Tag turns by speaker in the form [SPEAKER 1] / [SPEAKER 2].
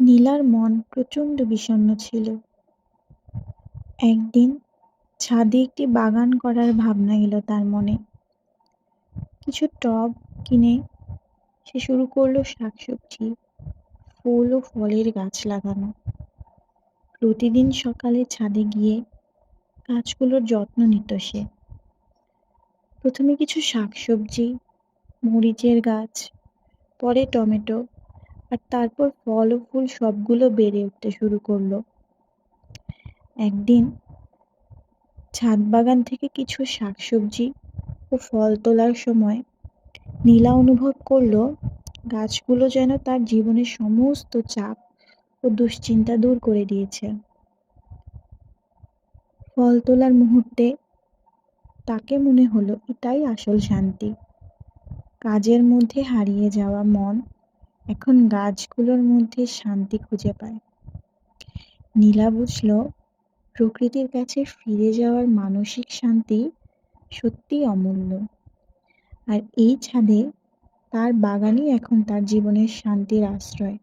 [SPEAKER 1] নীলার মন প্রচণ্ড বিষণ্ণ ছিল। একদিন ছাদে একটি বাগান করার ভাবনা এলো তার মনে। কিছু টব কিনে সে শুরু করলো শাকসবজি, ফুল ও ফলের গাছ লাগানো। প্রতিদিন সকালে ছাদে গিয়ে গাছগুলোর যত্ন নিত সে। প্রথমে কিছু শাকসবজি, মরিচের গাছ, পরে টমেটো, আর তারপর ফল ও ফুল সবগুলো বেড়ে উঠতে শুরু করলো। একদিন ছাদ বাগান থেকে কিছু শাকসবজি ও ফল তোলার সময় নীলা অনুভব করলো গাছগুলো যেন তার জীবনের সমস্ত চাপ ও দুশ্চিন্তা দূর করে দিয়েছে। ফল তোলার মুহূর্তে তাকে মনে হলো এটাই আসল শান্তি। কাজের মধ্যে হারিয়ে যাওয়া মন এখন গাছগুলোর মধ্যে শান্তি খুঁজে পায়। নীলা বুঝলো প্রকৃতির কাছে ফিরে যাওয়ার মানসিক শান্তি সত্যিই অমূল্য। আর এই ছাদে তার বাগানই এখন তার জীবনের শান্তির আশ্রয়।